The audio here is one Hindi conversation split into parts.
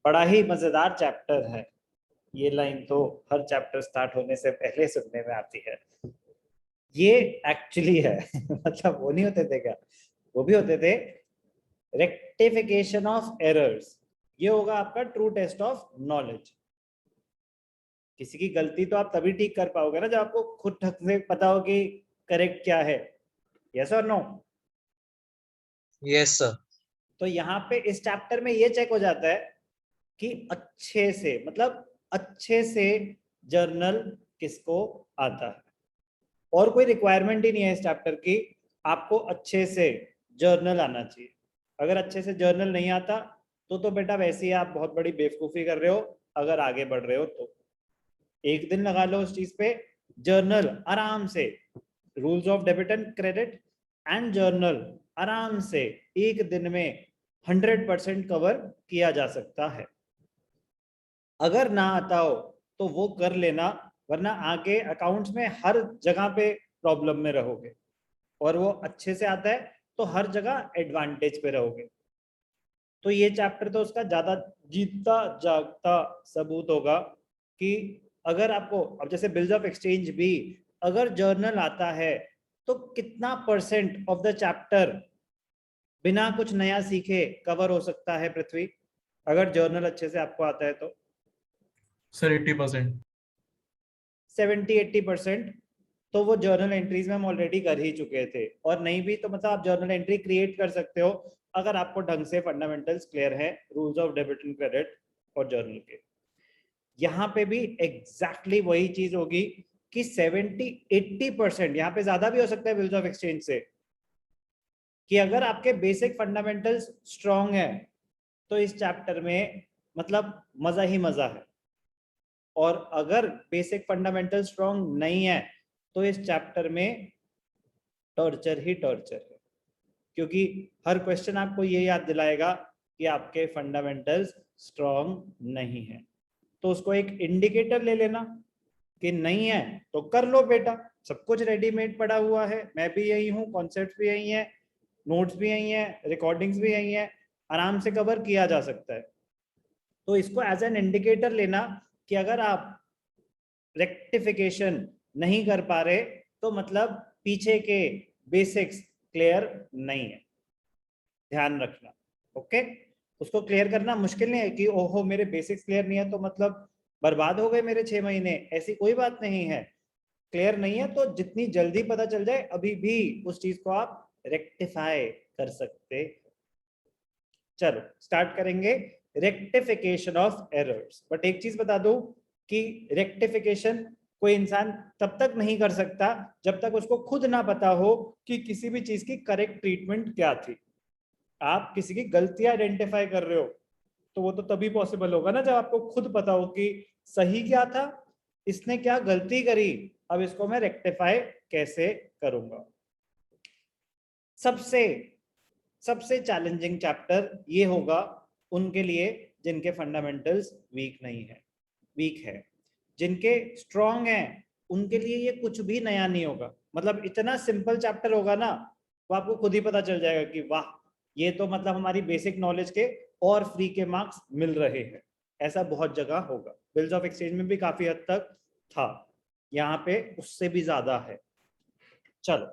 बड़ा ही मजेदार चैप्टर है। ये लाइन तो हर चैप्टर स्टार्ट होने से पहले सुनने में आती है। ये एक्चुअली है मतलब वो नहीं होते थे क्या, वो भी होते थे। रेक्टिफिकेशन ऑफ एरर्स, ये होगा आपका ट्रू टेस्ट ऑफ नॉलेज। किसी की गलती तो आप तभी ठीक कर पाओगे ना जब आपको खुद ढंग से पता हो कि करेक्ट क्या है। यस और नो? Yes sir. तो यहाँ पे इस चैप्टर में ये चेक हो जाता है कि अच्छे से, मतलब अच्छे से जर्नल किसको आता है। और कोई रिक्वायरमेंट ही नहीं है इस चैप्टर की, आपको अच्छे से जर्नल आना चाहिए। अगर अच्छे से जर्नल नहीं आता तो बेटा वैसे ही आप बहुत बड़ी बेवकूफ़ी कर रहे हो। अगर आगे बढ़ रहे हो तो एक दिन लगा लो उस चीज पे। जर्नल आराम से, rules of debit and credit and journal आराम से एक दिन में 100% कवर किया जा सकता है। अगर ना आता हो तो वो कर लेना, वरना आगे अकाउंट्स में हर जगह पे प्रॉब्लम में रहोगे। और वो अच्छे से आता है तो हर जगह एडवांटेज पे रहोगे। तो ये चैप्टर तो उसका ज्यादा जीतता जागता सबूत होगा कि अगर आपको, अब जैसे बिल्स ऑफ एक्सचेंज भी अगर जर्नल आता है तो कितना परसेंट ऑफ द चैप्टर बिना कुछ नया सीखे कवर हो सकता है पृथ्वी, अगर जर्नल अच्छे से आपको आता है तो? सर 80%। 70-80%। तो वो जर्नल एंट्रीज में हम ऑलरेडी कर ही चुके थे, और नहीं भी तो मतलब आप जर्नल एंट्री क्रिएट कर सकते हो अगर आपको ढंग से फंडामेंटल्स क्लियर है rules of debit and credit और जर्नल के। यहाँ पे भी एग्जैक्टली वही चीज होगी कि 70-80%, यहाँ पे ज्यादा भी हो सकता है बिल्स ऑफ एक्सचेंज से, कि अगर आपके बेसिक फंडामेंटल्स स्ट्रांग है तो इस चैप्टर में मतलब मजा ही मजा है। और अगर बेसिक फंडामेंटल स्ट्रांग नहीं है तो इस चैप्टर में टॉर्चर ही टॉर्चर है, क्योंकि हर क्वेश्चन आपको ये याद दिलाएगा कि आपके फंडामेंटल्स स्ट्रांग नहीं है। तो उसको एक इंडिकेटर ले लेना कि नहीं है तो कर लो बेटा, सब कुछ रेडीमेड पड़ा हुआ है। मैं भी यही हूँ, कॉन्सेप्ट भी यही है, नोट्स भी यही है, रिकॉर्डिंग्स भी यही है, आराम से कवर किया जा सकता है। तो इसको एज एन इंडिकेटर लेना कि अगर आप रेक्टिफिकेशन नहीं कर पा रहे तो मतलब पीछे के बेसिक्स क्लियर नहीं है, ध्यान रखना। ओके, उसको क्लियर करना मुश्किल नहीं है कि ओहो मेरे बेसिक्स क्लियर नहीं है तो मतलब बर्बाद हो गए मेरे 6 महीने, ऐसी कोई बात नहीं है। क्लियर नहीं है तो जितनी जल्दी पता चल जाए अभी भी उस चीज को आप रेक्टिफाई कर सकते। चलो स्टार्ट करेंगे रेक्टिफिकेशन ऑफ एरर्स। बट एक चीज बता दूं कि रेक्टिफिकेशन कोई इंसान तब तक नहीं कर सकता जब तक उसको खुद ना पता हो कि किसी भी चीज की करेक्ट ट्रीटमेंट क्या थी। आप किसी की गलती आइडेंटिफाई कर रहे हो तो वो तो तभी पॉसिबल होगा ना जब आपको खुद पता हो कि सही क्या था, इसने क्या गलती करी, अब इसको मैं रेक्टिफाई कैसे करूंगा। सबसे सबसे चैलेंजिंग चैप्टर ये होगा उनके लिए जिनके फंडामेंटल्स वीक नहीं है, वीक है। जिनके स्ट्रॉन्ग हैं उनके लिए ये कुछ भी नया नहीं होगा। मतलब इतना सिंपल चैप्टर होगा ना, वो आपको खुद ही पता चल जाएगा कि वाह ये तो मतलब हमारी बेसिक नॉलेज के और फ्री के मार्क्स मिल रहे हैं। ऐसा बहुत जगह होगा, बिल्स ऑफ एक्सचेंज में भी काफी हद तक था, यहाँ पे उससे भी ज्यादा है। चलो,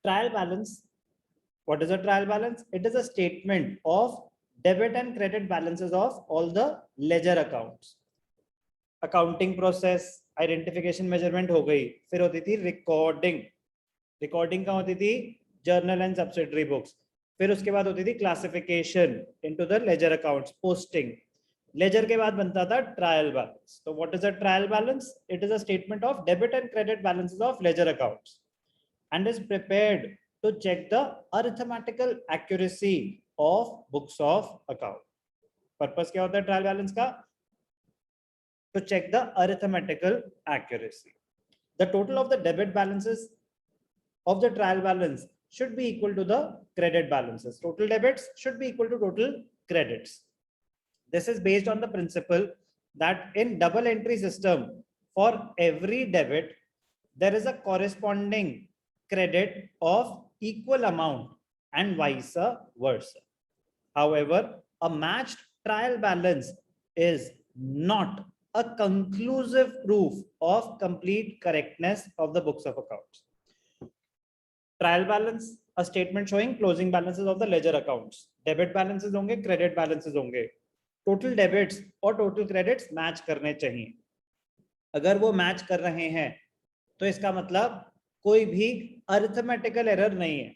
trial balance. What is a trial balance? It is a statement of debit and credit balances of all the ledger accounts. Accounting process identification measurement हो गई, फिर होती थी रिकॉर्डिंग। रिकॉर्डिंग कहाँ होती थी? Journal and subsidiary books. फिर उसके बाद होती थी classification into the ledger accounts, posting. Ledger के बाद बनता था ट्रायल बैलेंस। तो what is a trial balance? It is a statement of debit and credit balances of ledger accounts and is prepared to check the arithmetical accuracy of books of account. Purpose क्या होता है ट्रायल बैलेंस का? To check the arithmetical accuracy. The total of the debit balances of the trial balance should be equal to the credit balances. Total debits should be equal to total credits. This is based on the principle that in double entry system, for every debit there is a corresponding credit of equal amount and vice versa. However, a matched trial balance is not a conclusive proof of complete correctness of the books of accounts. Trial balance, a statement showing closing balances of the ledger accounts. Debit balances होंगे, credit balances होंगे. Total debits और total credits match करने चाहिए. अगर वो match कर रहे हैं तो इसका मतलब कोई भी arithmetical error नहीं है.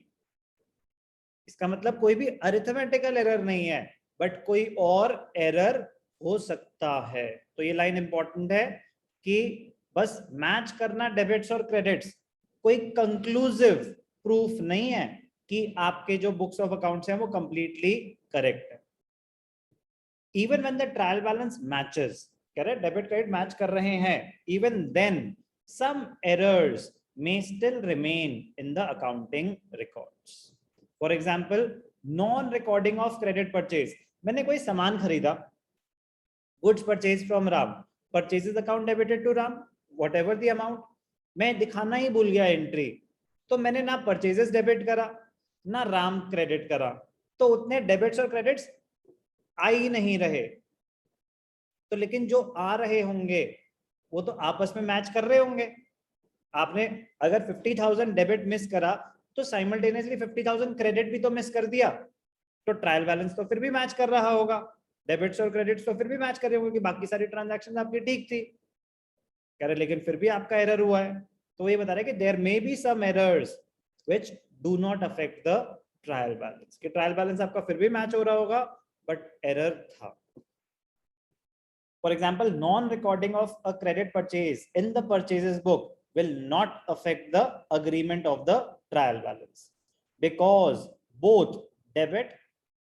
इसका मतलब कोई भी arithmetical error नहीं है, but कोई और error हो सकता है. तो ये लाइन इंपॉर्टेंट है कि बस मैच करना डेबिट्स और क्रेडिट्स कोई कंक्लूसिव प्रूफ नहीं है कि आपके जो बुक्स ऑफ अकाउंट्स हैं वो कंप्लीटली करेक्ट है. Even when the trial balance matches, कह रहे डेबिट क्रेडिट मैच कर रहे हैं, even then some errors may still remain in the accounting records. For example, non recording of credit purchase. मैंने कोई सामान खरीदा, goods purchased from Ram, purchases account debited to Ram, whatever the amount, मैं दिखाना ही भूल गया एंट्री, तो मैंने ना परचेजेस डेबिट करा ना राम क्रेडिट करा, तो उतने डेबिट्स और क्रेडिट्स आ ही नहीं रहे. तो लेकिन जो आ रहे होंगे वो तो आपस में मैच कर रहे होंगे. आपने अगर 50,000 डेबिट मिस करा तो साइमल्टेनियसली 50,000 क्रेडिट भी तो मिस कर दिया, तो ट्रायल बैलेंस तो फिर भी मैच कर रहा होगा, डेबिट्स और क्रेडिट्स तो फिर भी मैच कर रहे होंगे कि बाकी सारी ट्रांजैक्शन आपकी ठीक थी. कह रहे लेकिन फिर भी आपका एरर हुआ है. तो ये बता रहे कि there may be some errors which do not affect the trial balance, कि ट्रायल बैलेंस आपका फिर भी मैच हो रहा होगा बट एरर था. For example, non recording of a credit purchase in the purchases book will not affect the agreement of the trial balance because both debit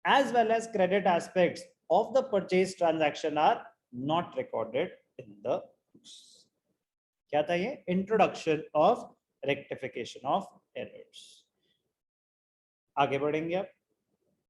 as well as credit aspects of the purchase transaction are not recorded in the books. क्या था ये? Introduction of rectification of errors. आगे बढ़ेंगे अब.